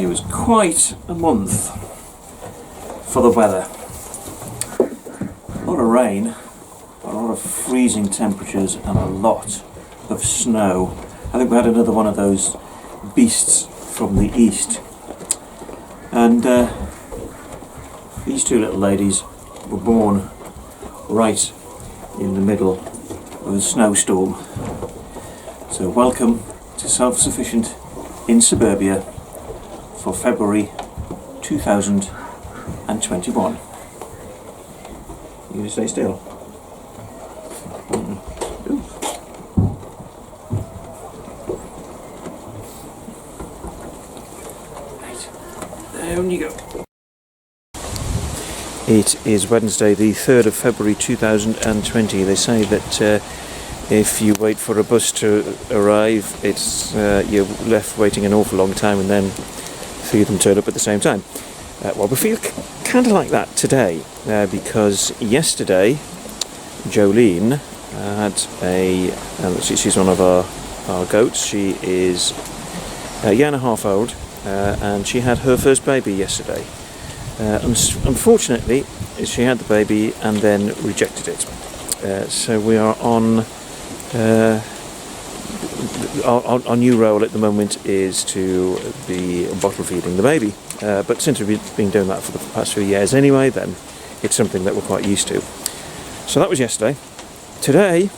It was quite a month for the weather. A lot of rain, a lot of freezing temperatures and a lot of snow. I think we had another one of those beasts from the east. And these two little ladies were born right in the middle of a snowstorm. So welcome to Self-Sufficient in Suburbia for February 2021. You stay still. Right, down you go. It is Wednesday, the 3rd of February 2020. They say that if you wait for a bus to arrive, it's you're left waiting an awful long time, and then three of them turn up at the same time. Well, we feel kind of like that today, because yesterday Jolene had she's one of our goats. She is a year and a half old, and she had her first baby yesterday. Unfortunately, she had the baby and then rejected it. So we are on our new role at the moment is to be bottle feeding the baby. But since we've been doing that for the past few years anyway, then it's something that we're quite used to. So that was yesterday. Today,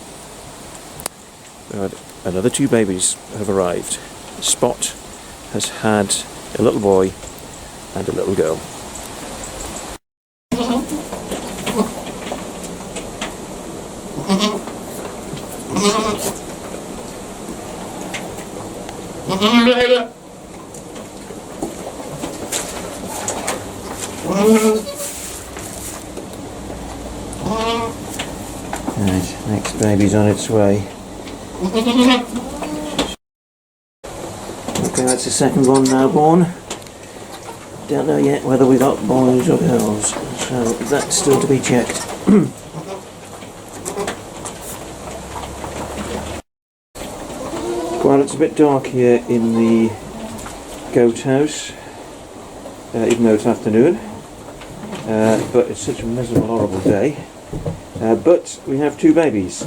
another two babies have arrived. Spot has had a little boy and a little girl. Right, next baby's on its way. Okay, that's the second one now born. Don't know yet whether we got boys or girls, so that's still to be checked. Well, it's a bit dark here in the goat house, even though it's afternoon, but it's such a miserable, horrible day. But we have two babies,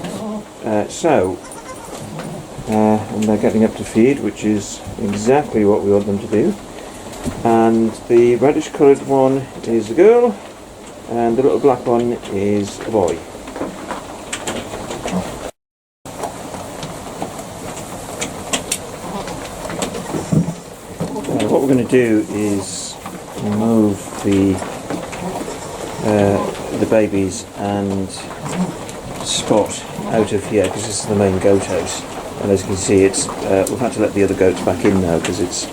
and they're getting up to feed, which is exactly what we want them to do. And the reddish coloured one is a girl, and the little black one is a boy. What we're going to do is move the babies and Spot out of here, because this is the main goat house, and as you can see, it's we've had to let the other goats back in now because it's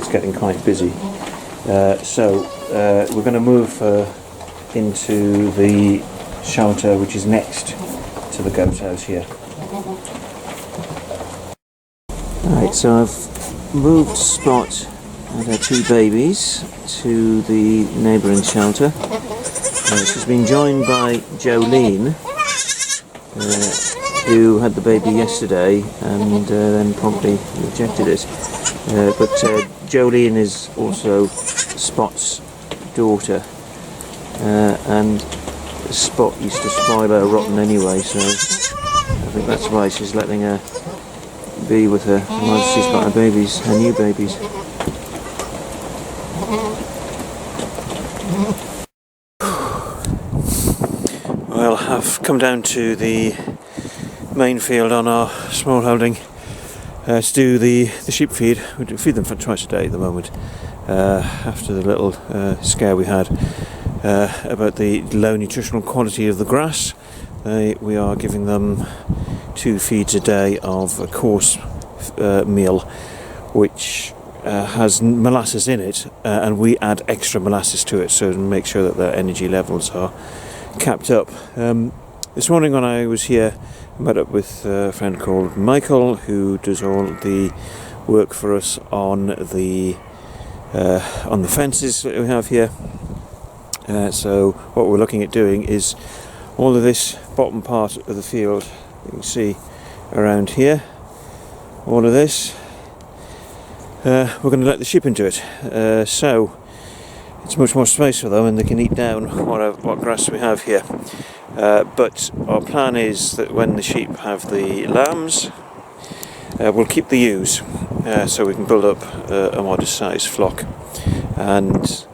getting quite busy. So we're going to move into the shelter which is next to the goat house here. Right, so I've moved Spot and her two babies to the neighbouring shelter. She's been joined by Jolene, who had the baby yesterday and then promptly rejected it. But Jolene is also Spot's daughter, and Spot used to spoil her rotten anyway, so I think that's why she's letting her be with her while she's got her babies, her new babies. Well, I've come down to the main field on our small holding to do the sheep feed. We feed them for twice a day at the moment, after the little scare we had about the low nutritional quality of the grass. We are giving them 2 feeds a day of a coarse meal, which has molasses in it, and we add extra molasses to it so to make sure that their energy levels are capped up. This morning when I was here, I met up with a friend called Michael, who does all the work for us on the fences that we have here. So what we're looking at doing is all of this bottom part of the field, you can see around here, all of this we're going to let the sheep into it. So it's much more space for them, and they can eat down what grass we have here. But our plan is that when the sheep have the lambs, we'll keep the ewes, so we can build up a modest sized flock, and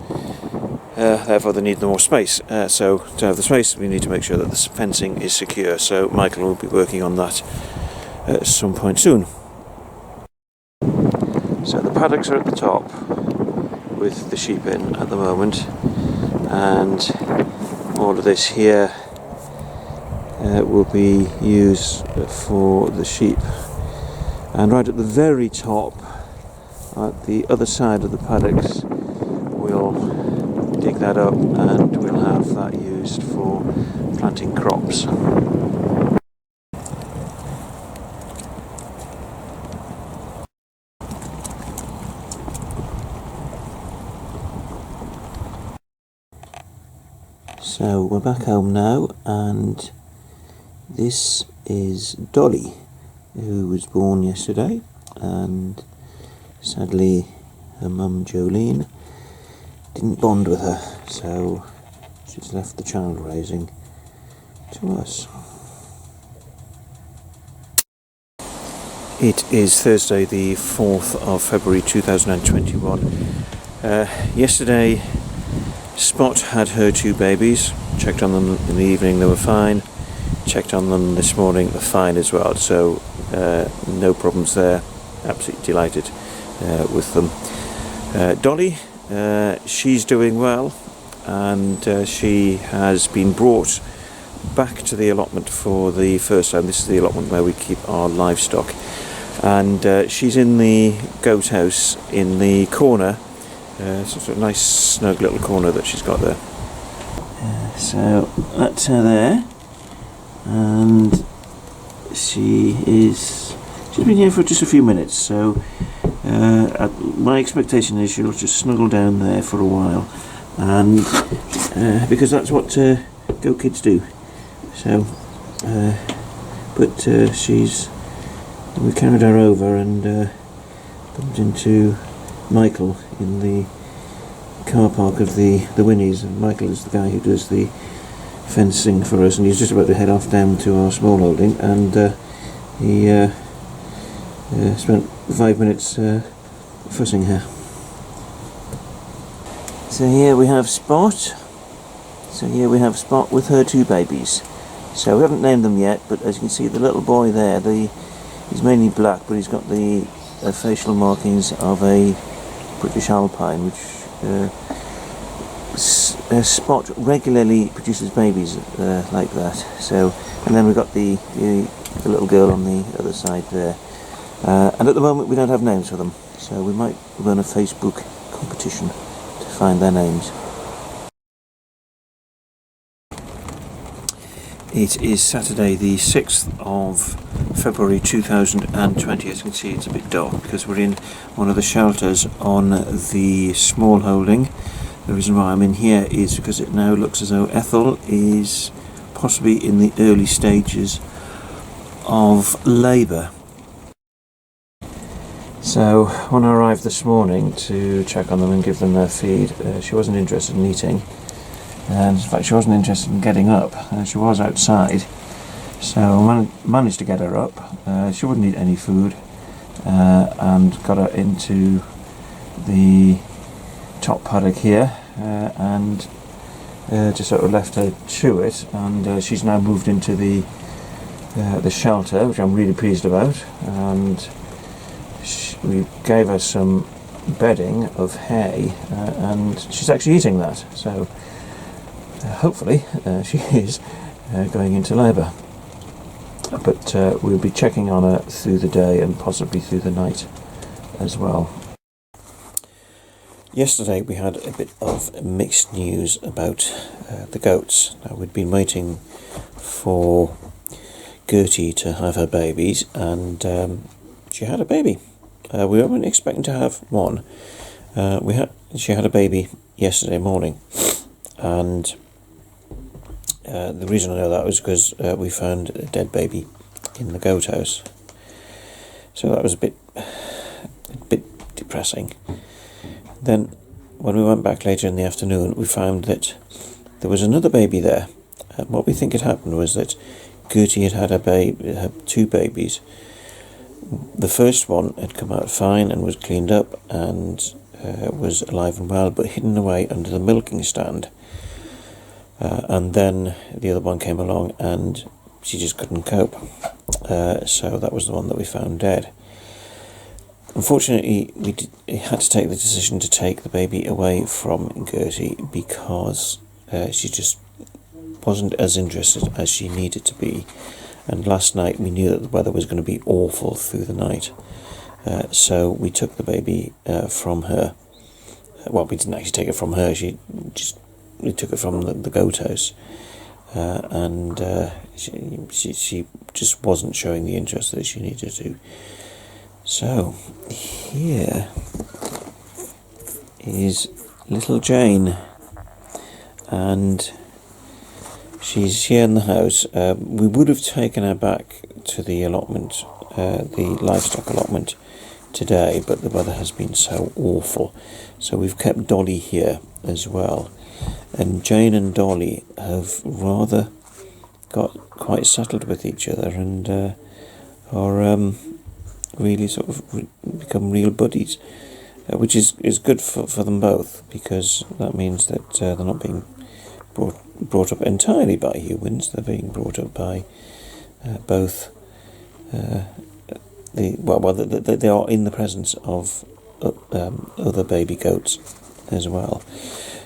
therefore they need more space. So to have the space, we need to make sure that the fencing is secure. So Michael will be working on that at some point soon. So the paddocks are at the top with the sheep in at the moment, and all of this here will be used for the sheep. And right at the very top, at the other side of the paddocks, we'll dig that up and we'll have that used for planting crops. So we're back home now, and this is Dolly, who was born yesterday, and sadly her mum Jolene didn't bond with her, so she's left the child raising to us. It is Thursday the 4th of February 2021. Yesterday Spot had her 2 babies, checked on them in the evening, they were fine, checked on them this morning, they're fine as well, so no problems there, absolutely delighted with them. Dolly, she's doing well, and she has been brought back to the allotment for the first time. This is the allotment where we keep our livestock, and she's in the goat house in the corner. It's a nice snug little corner that she's got there. So that's her there, and she's been here for just a few minutes, so my expectation is she'll just snuggle down there for a while, and because that's what goat kids do. So but we carried her over and bumped into Michael in the car park of the Winnies, and Michael is the guy who does the fencing for us, and he's just about to head off down to our small holding, and he spent 5 minutes fussing her. So here we have Spot. With her 2 babies. So we haven't named them yet, but as you can see, the little boy there, he's mainly black, but he's got the facial markings of a British Alpine, which Spot regularly produces babies like that. So, and then we've got the little girl on the other side there. And at the moment we don't have names for them, so we might run a Facebook competition to find their names. It is Saturday the 6th of February 2020. As you can see, it's a bit dark because we're in one of the shelters on the small holding. The reason why I'm in here is because it now looks as though Ethel is possibly in the early stages of labour. So when I arrived this morning to check on them and give them their feed, she wasn't interested in eating. And in fact, she wasn't interested in getting up. She was outside, so I managed to get her up. She wouldn't eat any food, and got her into the top paddock here, and just sort of left her to it. And she's now moved into the shelter, which I'm really pleased about. And we gave her some bedding of hay, and she's actually eating that. So. Hopefully she is going into labour, but we'll be checking on her through the day and possibly through the night as well. Yesterday we had a bit of mixed news about the goats. Now, we'd been waiting for Gertie to have her babies, and she had a baby. We weren't expecting to have one. She had a baby yesterday morning, and the reason I know that was because we found a dead baby in the goat house. So that was a bit depressing. Then when we went back later in the afternoon, we found that there was another baby there. What we think had happened was that Gertie had had 2 babies. The first one had come out fine and was cleaned up and was alive and well, but hidden away under the milking stand. And then the other one came along and she just couldn't cope. So that was the one that we found dead. Unfortunately, we had to take the decision to take the baby away from Gertie because she just wasn't as interested as she needed to be. And last night we knew that the weather was going to be awful through the night. So we took the baby from her. Well, we didn't actually take it from her. We took it from the goat house. And she just wasn't showing the interest that she needed to. So here is little Jane, and she's here in the house. We would have taken her back to the allotment, the livestock allotment today, but the weather has been so awful. So we've kept Dolly here as well. And Jane and Dolly have rather got quite settled with each other and are really sort of become real buddies, which is good for them both, because that means that they're not being brought up entirely by humans. They're being brought up by both they are in the presence of other baby goats as well.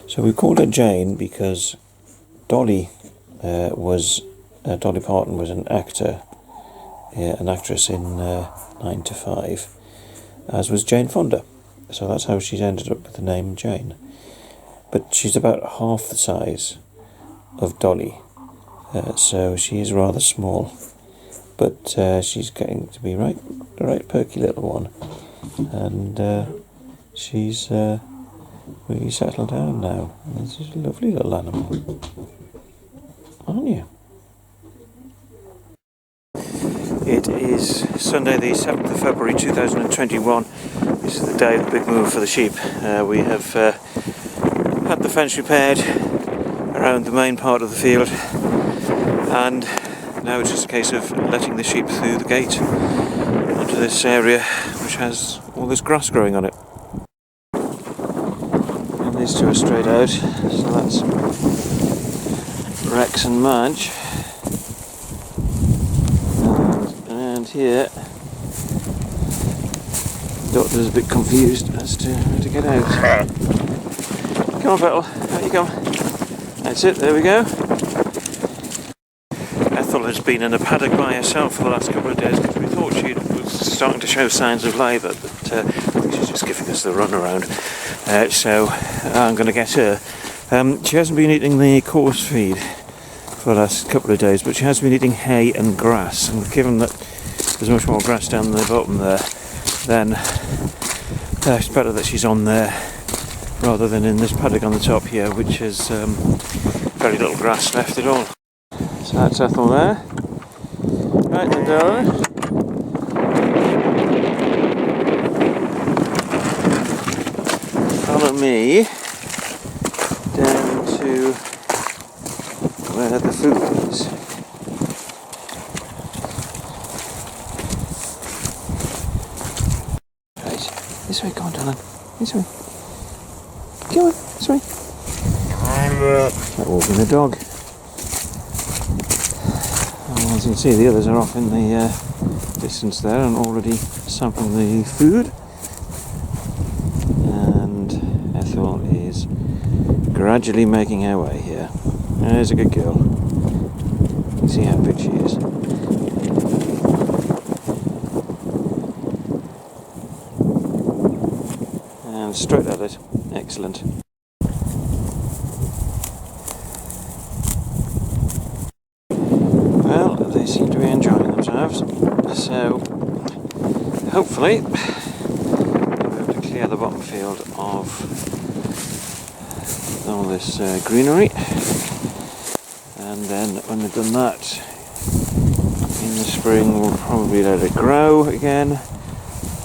So we called her Jane because Dolly Parton was an actress in 9 to 5, as was Jane Fonda. So that's how she's ended up with the name Jane. But she's about half the size of Dolly, so she is rather small. But she's getting to be right perky little one, and she's really settled down now. This is a lovely little animal, aren't you? It is Sunday the 7th of February 2021. This is the day of the big move for the sheep. We have had the fence repaired around the main part of the field, and now it's just a case of letting the sheep through the gate onto this area which has all this grass growing on it. And these two are straight out, so that's Rex and Madge. And here, the doctor's a bit confused as to how to get out. Come on, Petal, out you come. That's it, there we go. Ethel has been in a paddock by herself for the last couple of days because we thought she was starting to show signs of labour, but I think she's just giving us the run around. So I'm going to get her. She hasn't been eating the coarse feed for the last couple of days, but she has been eating hay and grass, and given that there's much more grass down the bottom there, then it's better that she's on there rather than in this paddock on the top here, which has very little grass left at all. So that's Ethel there. Right then, darling. Follow me down to where the food is. Right, this way, come on, darling. This way. Come on, this way. Like walking the dog. And as you can see, the others are off in the distance there and already sampling the food. And Ethel is gradually making her way here. There's a good girl. You see how big she is. And straight at it. Excellent. Well, they seem to be enjoying themselves. So, hopefully, we'll be able to clear the bottom field of all this greenery. And then when we've done that, in the spring we'll probably let it grow again,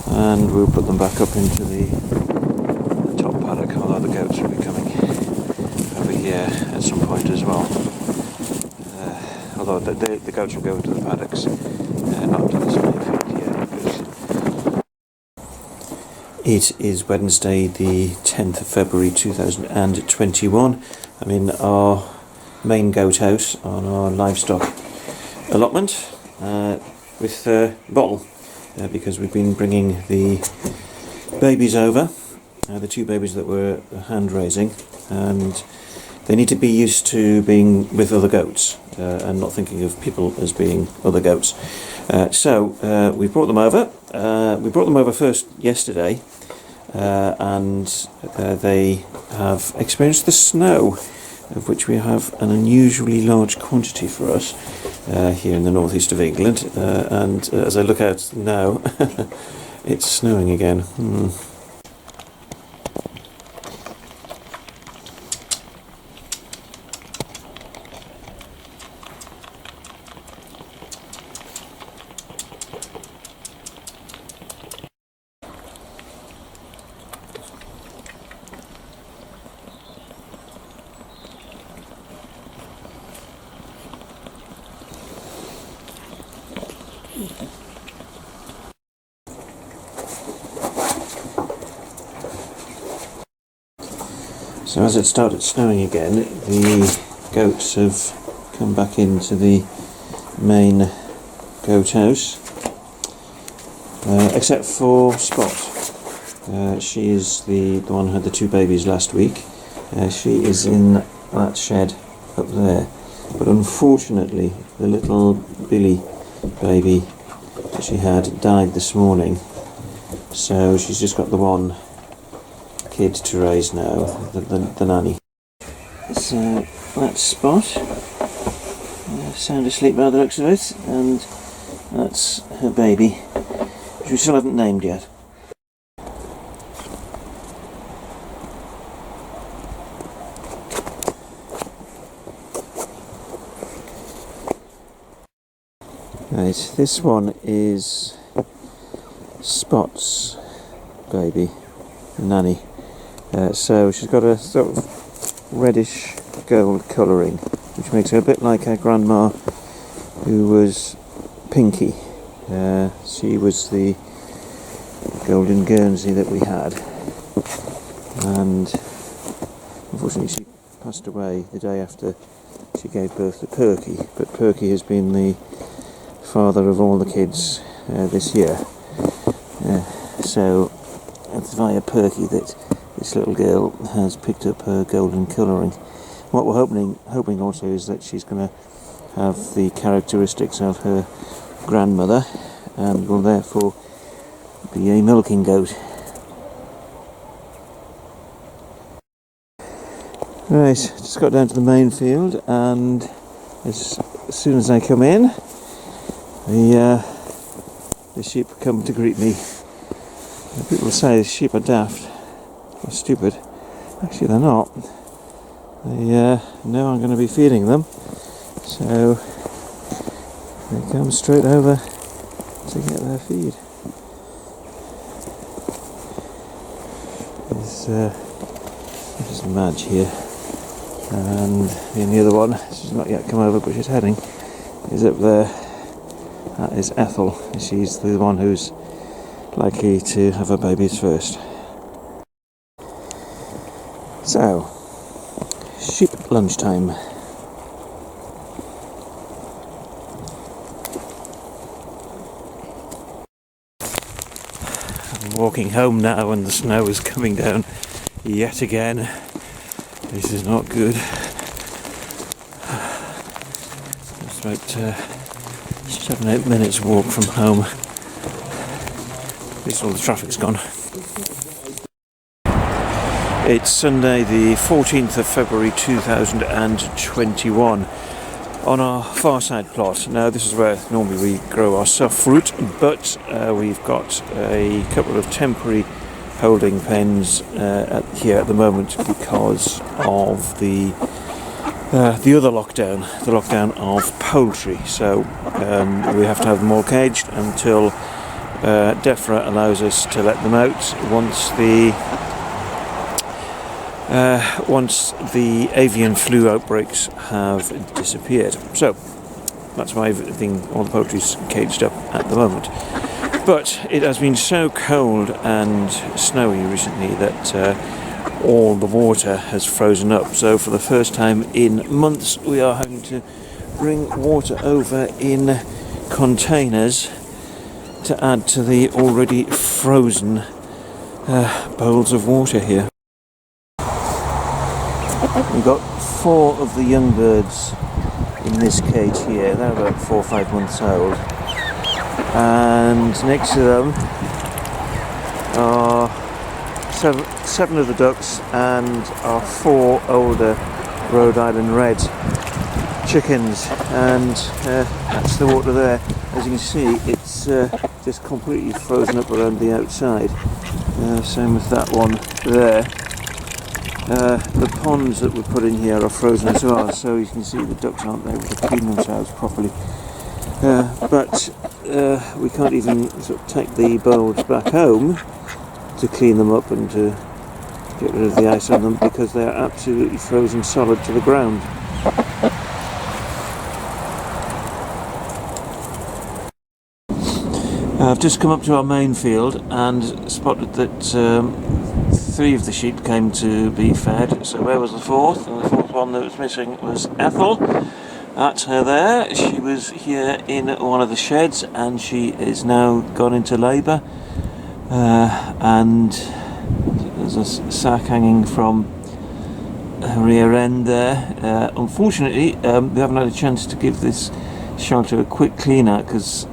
and we'll put them back up into the top paddock, although the goats will be coming over here at some point as well. Although the goats will go into the paddocks, not to this main field here. It is Wednesday the 10th of February 2021. I'm in our main goat house on our livestock allotment with Bottle, because we've been bringing the babies over, the two babies that were hand raising, and they need to be used to being with other goats and not thinking of people as being other goats. So we brought them over. We brought them over first yesterday, and they have experienced the snow, of which we have an unusually large quantity for us here in the northeast of England. And as I look out now, it's snowing again. So as it started snowing again, the goats have come back into the main goat house, except for Spot. She is the one who had the two babies last week. She is in that shed up there, but unfortunately the little Billy baby that she had died this morning, so she's just got the one kid to raise now, the nanny. So that's Spot, sound asleep by the looks of it, and that's her baby, which we still haven't named yet. Right, this one is Spot's baby, the nanny. So she's got a sort of reddish gold colouring, which makes her a bit like her grandma, who was Pinky. She was the golden Guernsey that we had, and unfortunately she passed away the day after she gave birth to Perky, but Perky has been the father of all the kids this year. So it's via Perky that this little girl has picked up her golden colouring. What we're hoping also is that she's going to have the characteristics of her grandmother and will therefore be a milking goat. Right, just got down to the main field, and as soon as I come in, the sheep come to greet me. People say sheep are daft or stupid. Actually they're not. They know I'm going to be feeding them, so they come straight over to get their feed. There's Madge here, and the only other one, she's not yet come over but she's heading, is up there. That is Ethel. She's the one who's likely to have her babies first. So, sheep lunchtime. I'm walking home now and the snow is coming down yet again. This is not good. It's about 7-8 minutes walk from home. At least all the traffic's gone. It's Sunday the 14th of February 2021 on our far side plot. Now this is where normally we grow our soft fruit, but we've got a couple of temporary holding pens here at the moment because of the other lockdown, the lockdown of poultry. So we have to have them all caged until DEFRA allows us to let them out once the avian flu outbreaks have disappeared. So that's why all the poultry's caged up at the moment. But it has been so cold and snowy recently that all the water has frozen up. So for the first time in months, we are having to bring water over in containers to add to the already frozen bowls of water here. We've got 4 of the young birds in this cage here. They're about 4 or 5 months old, and next to them are 7 of the ducks and our 4 older Rhode Island Red chickens, and that's the water there. As you can see, it's just completely frozen up around the outside. Same with that one there. The ponds that we put in here are frozen as well, so you can see the ducks aren't able to clean themselves properly. But we can't even sort of take the bowls back home to clean them up and to get rid of the ice on them, because they are absolutely frozen solid to the ground. I've just come up to our main field and spotted that 3 of the sheep came to be fed. So where was the 4th? And the 4th one that was missing was Ethel. That's her there. She was here in one of the sheds, and she is now gone into labour. And there's a sack hanging from her rear end there. Unfortunately, we haven't had a chance to give this shelter a quick clean out, because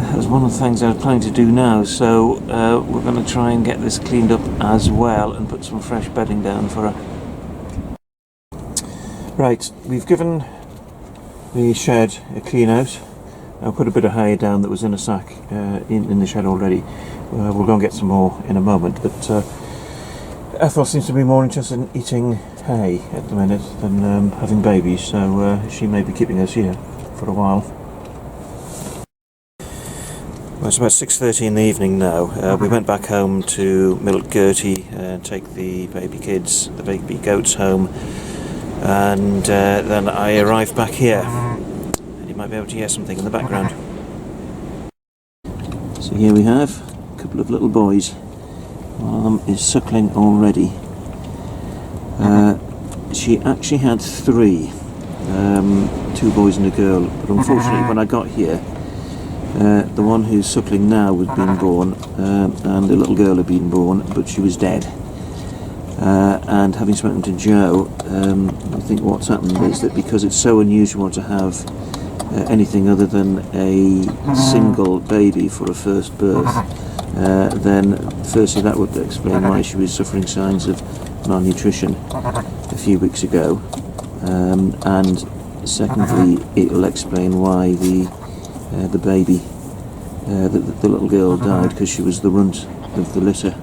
that's one of the things I was planning to do now, so we're going to try and get this cleaned up as well and put some fresh bedding down for her. Right, we've given the shed a clean out. I put a bit of hay down that was in a sack in the shed already. We'll go and get some more in a moment, but Ethel seems to be more interested in eating hay at the minute than having babies, so she may be keeping us here for a while. Well, it's about 6:30 in the evening now. We went back home to milk Gertie and take the baby kids, the baby goats home, and then I arrived back here. And you might be able to hear something in the background. So here we have a couple of little boys. One of them is suckling already. She actually had 3, 2 boys and a girl, but unfortunately when I got here, the one who's suckling now was being born, and the little girl had been born, but she was dead. And having spoken to Joe, I think what's happened is that because it's so unusual to have anything other than a single baby for a first birth, then firstly that would explain why she was suffering signs of malnutrition a few weeks ago, and secondly it will explain why the baby, the little girl, died, because she was the runt of the litter.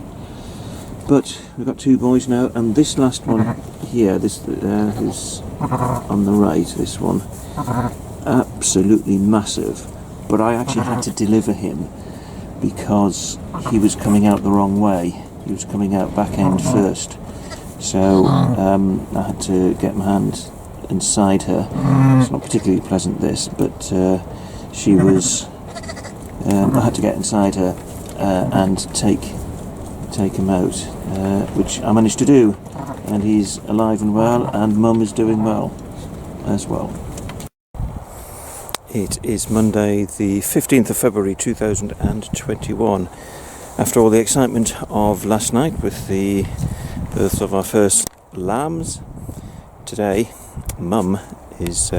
But we've got 2 boys now, and this last one here, this who's on the right, this one, absolutely massive. But I actually had to deliver him because he was coming out the wrong way. He was coming out back end first, so I had to get my hand inside her. It's not particularly pleasant, this, but she was. I had to get inside her and take him out, which I managed to do, and he's alive and well, and Mum is doing well as well. It is Monday the 15th of February 2021. After all the excitement of last night with the birth of our first lambs, today Mum is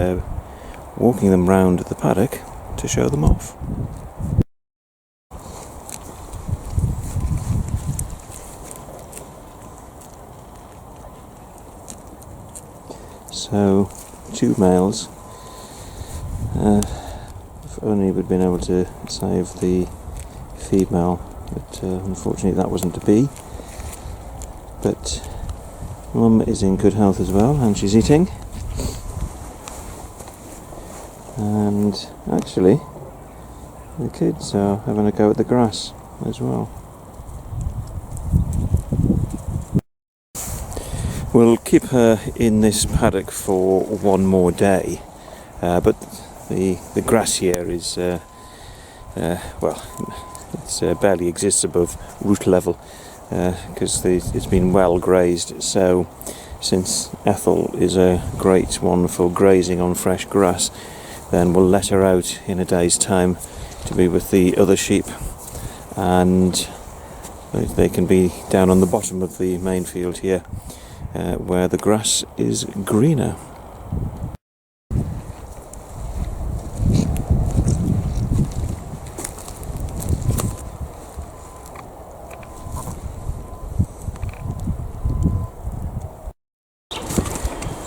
walking them round the paddock to show them off. So, 2 males. If only we'd been able to save the female, but unfortunately that wasn't to be. But Mum is in good health as well, and she's eating. And actually, the kids are having a go at the grass as well. We'll keep her in this paddock for one more day, but the grass here is well, it barely exists above root level because it's been well grazed. So since Ethel is a great one for grazing on fresh grass, then we'll let her out in a day's time to be with the other sheep, and they can be down on the bottom of the main field here where the grass is greener.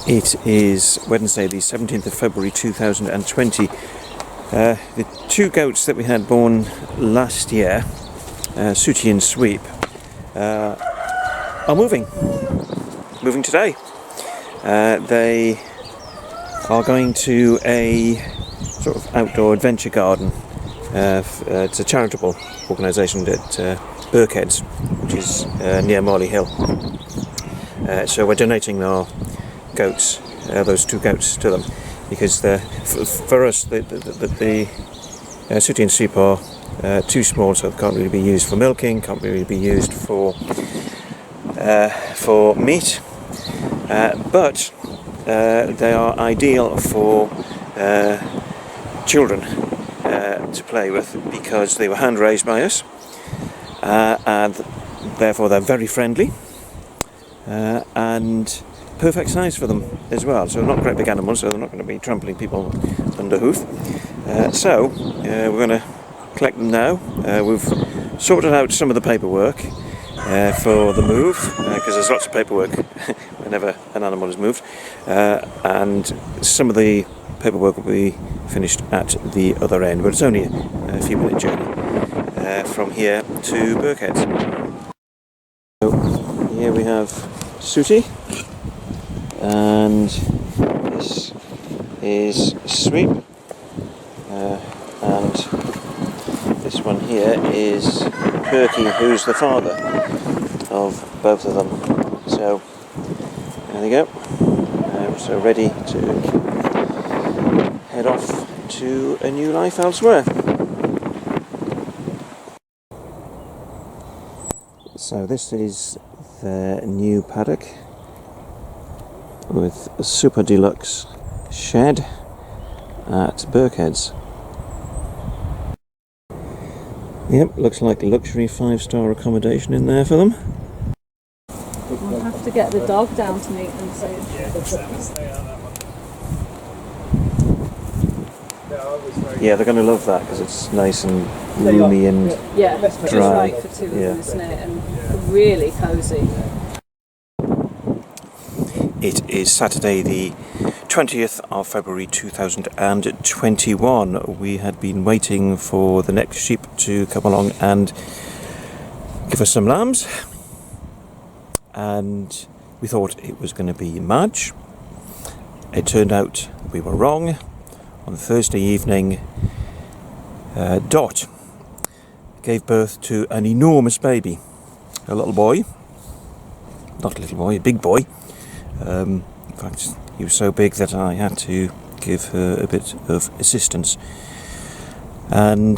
It is Wednesday the 17th of February 2020. The two goats that we had born last year, Sooty and Sweep, are moving today. They are going to a sort of outdoor adventure garden. It's a charitable organisation at Birkheads, which is near Morley Hill. So we're donating our goats, those two goats, to them, because for us the Sooty and Sweep are too small, so they can't really be used for milking, can't really be used for meat, but they are ideal for children to play with, because they were hand raised by us, and therefore they're very friendly and perfect size for them as well. So not great big animals, so they're not going to be trampling people under hoof. So we're going to collect them now. We've sorted out some of the paperwork for the move, because there's lots of paperwork whenever an animal is moved, and some of the paperwork will be finished at the other end, but it's only a few minute journey from here to Birkheads. So here we have Sooty, and this is Sweep, and this one here is Perky, who's the father of both of them. So there they go. So ready to head off to a new life elsewhere. So this is the new paddock with a super deluxe shed at Birkheads. Yep, looks like luxury 5-star accommodation in there for them. We'll have to get the dog down to meet them soon. Yeah, they're going to love that because it's nice and roomy and yeah, just dry. right for two of them, isn't it? And really cosy. It is Saturday the 20th of February 2021. We had been waiting for the next sheep to come along and give us some lambs, and we thought it was going to be Madge. It turned out we were wrong. On Thursday evening, Dot gave birth to an enormous baby, a little boy, not a little boy, a big boy. In fact, he was so big that I had to give her a bit of assistance, and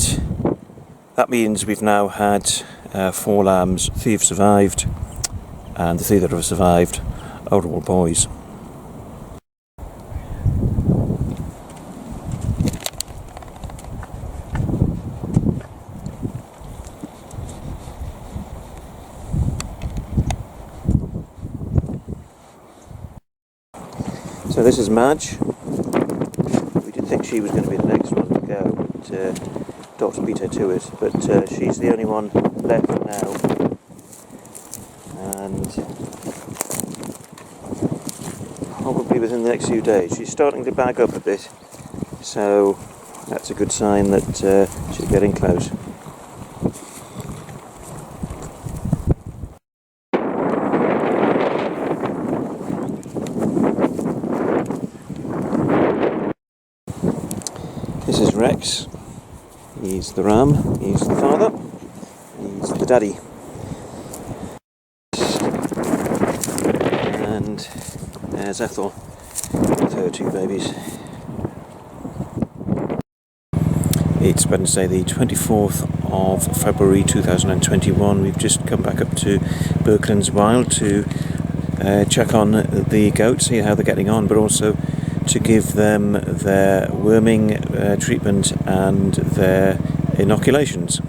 that means we've now had 4 lambs. 3 have survived, and the 3 that have survived are all boys. So this is Madge. We did think she was going to be the next one to go, but Dot beat her to it. But she's the only one left now, and probably within the next few days. She's starting to bag up a bit, so that's a good sign that she's getting close. This is Rex, He's the ram, he's the father, he's the daddy. And there's Ethel with her 2 babies. It's Wednesday the 24th of February 2021. We've just come back up to Birkelands Wild to check on the goats, see how they're getting on, but also to give them their worming treatment and their inoculations.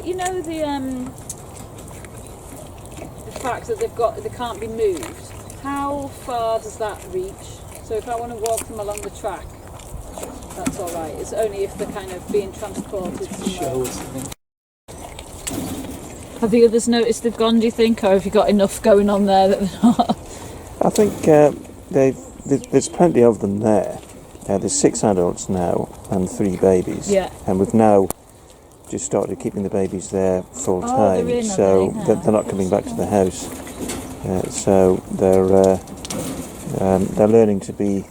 You know the fact that they can't be moved. How far does that reach? So if I want to walk them along the track, that's all right. It's only if they're kind of being transported somewhere. Have the others noticed they've gone, do you think, or have you got enough going on there that they're not? I think there's plenty of them there. There's 6 adults now and 3 babies. Yeah. And we've now just started keeping the babies there full time, so they're not coming back to the house. So they're learning to be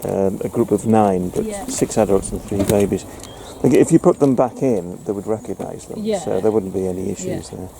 a group of 9, but 6 adults and 3 babies. If you put them back in, they would recognise them, so there wouldn't be any issues there.